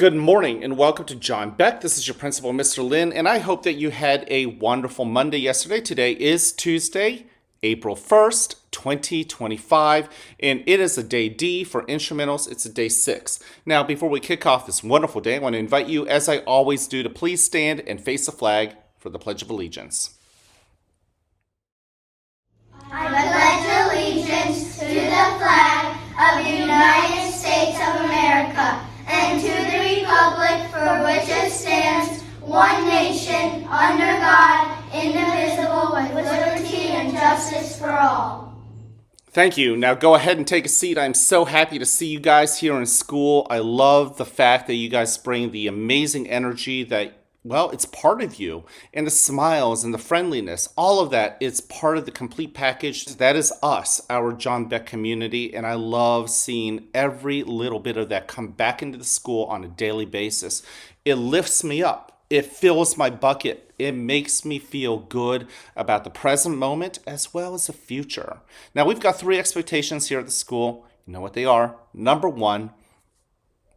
Good morning and welcome to John Beck. This is your principal, Mr. Lin, and I hope that you had a wonderful Monday yesterday. Today is Tuesday, April 1st, 2025, and it is a day D for instrumentals. It's a day 6. Now, before we kick off this wonderful day, I want to invite you, as I always do, to please stand and face the flag for the Pledge of Allegiance. I pledge allegiance to the flag of the United States of America and to the republic for which it stands, one nation, under God, indivisible, with liberty and justice for all. Thank you. Now go ahead and take a seat. I'm so happy to see you guys here in school. I love the fact that you guys bring the amazing energy that, well, it's part of you, and the smiles and the friendliness, all of that is part of the complete package. That is us, our John Beck community, and I love seeing every little bit of that come back into the school on a daily basis. It lifts me up. It fills my bucket. It makes me feel good about the present moment as well as the future. Now, we've got 3 expectations here at the school. You know what they are. Number 1,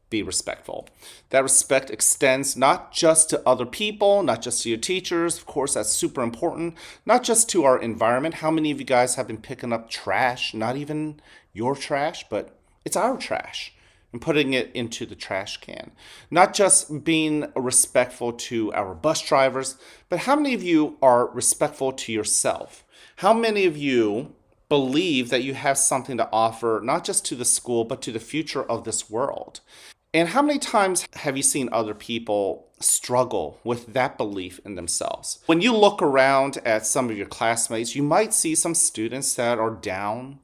be respectful. That respect extends not just to other people, not just to your teachers. Of course, that's super important. Not just to our environment. How many of you guys have been picking up trash? Not even your trash, but it's our trash, and putting it into the trash can. Not just being respectful to our bus drivers, but how many of you are respectful to yourself? How many of you believe that you have something to offer, not just to the school, but to the future of this world? And how many times have you seen other people struggle with that belief in themselves? When you look around at some of your classmates, you might see some students that are down.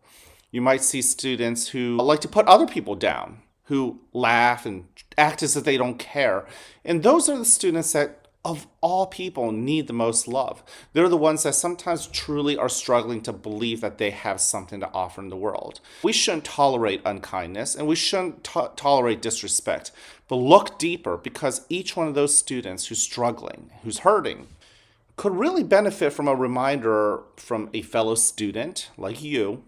You might see students who like to put other people down, who laugh and act as if they don't care. And those are the students that, of all people, need the most love. They're the ones that sometimes truly are struggling to believe that they have something to offer in the world. We shouldn't tolerate unkindness, and we shouldn't tolerate disrespect. But look deeper, because each one of those students who's struggling, who's hurting, could really benefit from a reminder from a fellow student like you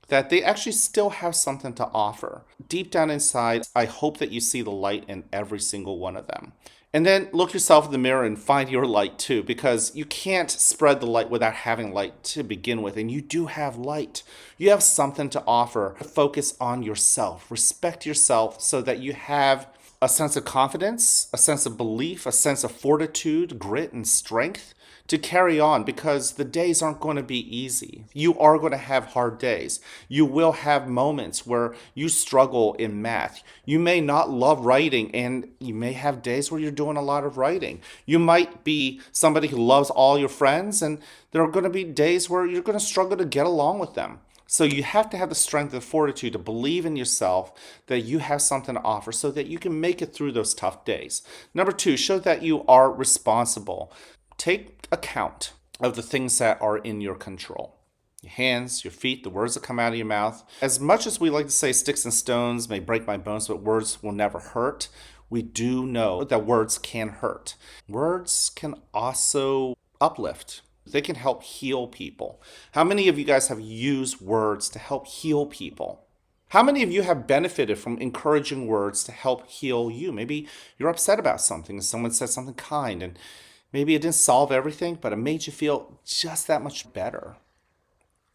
that they actually still have something to offer. Deep down inside, I hope that you see the light in every single one of them. And then look yourself in the mirror and find your light too, because you can't spread the light without having light to begin with. And you do have light. You have something to offer. Focus on yourself. Respect yourself so that you have a sense of confidence, a sense of belief, a sense of fortitude, grit, and strength to carry on, because the days aren't going to be easy. You are going to have hard days. You will have moments where you struggle in math. You may not love writing, and you may have days where you're doing a lot of writing. You might be somebody who loves all your friends, and there are going to be days where you're going to struggle to get along with them. So you have to have the strength and fortitude to believe in yourself that you have something to offer so that you can make it through those tough days. Number 2, show that you are responsible. Take account of the things that are in your control. Your hands, your feet, the words that come out of your mouth. As much as we like to say sticks and stones may break my bones, but words will never hurt, we do know that words can hurt. Words can also uplift. They can help heal people. How many of you guys have used words to help heal people? How many of you have benefited from encouraging words to help heal you? Maybe you're upset about something and someone said something kind, and maybe it didn't solve everything, but it made you feel just that much better.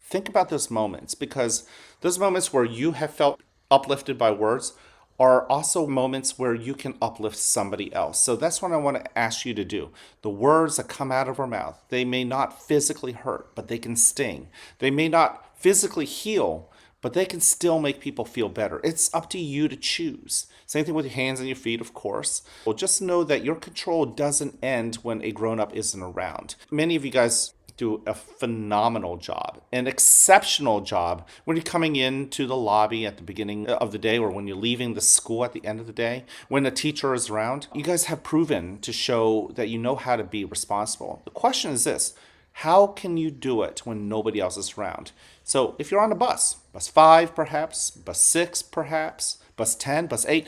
Think about those moments, because those moments where you have felt uplifted by words are also moments where you can uplift somebody else. So that's what I want to ask you to do. The words that come out of our mouth, they may not physically hurt, but they can sting. They may not physically heal, but they can still make people feel better. It's up to you to choose. Same thing with your hands and your feet, of course. Well, just know that your control doesn't end when a grown-up isn't around. Many of you guys do a phenomenal job, an exceptional job when you're coming into the lobby at the beginning of the day, or when you're leaving the school at the end of the day, when the teacher is around. You guys have proven to show that you know how to be responsible. The question is this: how can you do it when nobody else is around? So if you're on a bus 5 perhaps, bus 6 perhaps, bus 10, bus 8,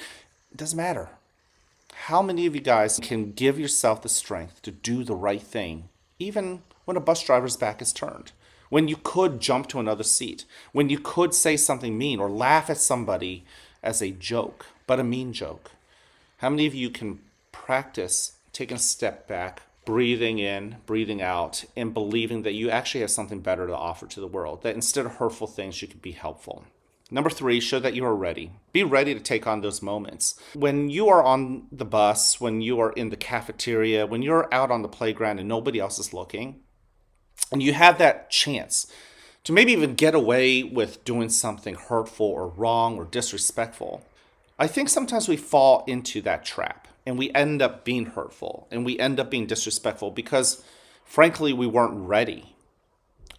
it doesn't matter. How many of you guys can give yourself the strength to do the right thing, even when a bus driver's back is turned? When you could jump to another seat, when you could say something mean or laugh at somebody as a joke, but a mean joke. How many of you can practice taking a step back, breathing in, breathing out, and believing that you actually have something better to offer to the world, that instead of hurtful things, you can be helpful? Number 3, show that you are ready. Be ready to take on those moments. When you are on the bus, when you are in the cafeteria, when you're out on the playground and nobody else is looking, and you have that chance to maybe even get away with doing something hurtful or wrong or disrespectful, I think sometimes we fall into that trap and we end up being hurtful and we end up being disrespectful because, frankly, we weren't ready.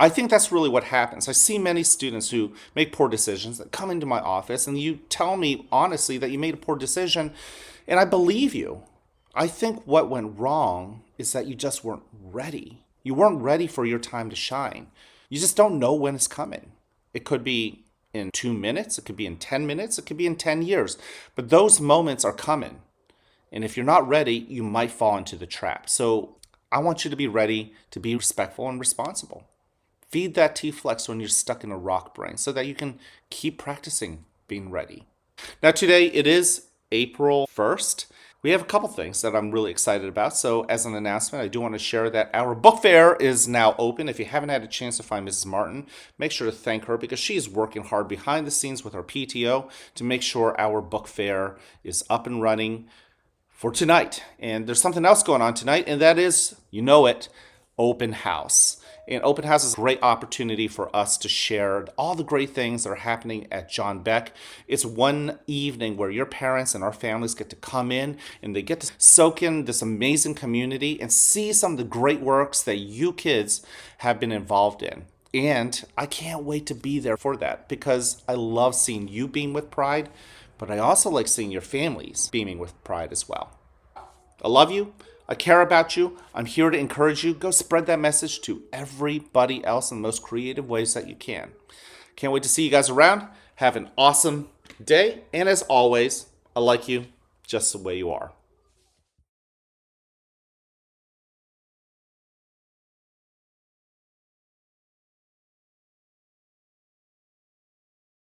I think that's really what happens. I see many students who make poor decisions that come into my office and you tell me honestly that you made a poor decision, and I believe you. I think what went wrong is that you just weren't ready. You weren't ready for your time to shine. You just don't know when it's coming. It could be in 2 minutes, it could be in 10 minutes, it could be in 10 years. But those moments are coming. And if you're not ready, you might fall into the trap. So I want you to be ready to be respectful and responsible. Feed that T-flex when you're stuck in a rock brain so that you can keep practicing being ready. Now today it is April 1st. We have a couple things that I'm really excited about. So as an announcement, I do want to share that our book fair is now open. If you haven't had a chance to find Mrs. Martin, make sure to thank her because she is working hard behind the scenes with our PTO to make sure our book fair is up and running for tonight. And there's something else going on tonight, and that is, you know it, open house. And open house is a great opportunity for us to share all the great things that are happening at John Beck. It's one evening where your parents and our families get to come in and they get to soak in this amazing community and see some of the great works that you kids have been involved in. And I can't wait to be there for that because I love seeing you beam with pride, but I also like seeing your families beaming with pride as well. I love you. I care about you. I'm here to encourage you. Go spread that message to everybody else in the most creative ways that you can. Can't wait to see you guys around. Have an awesome day. And as always, I like you just the way you are.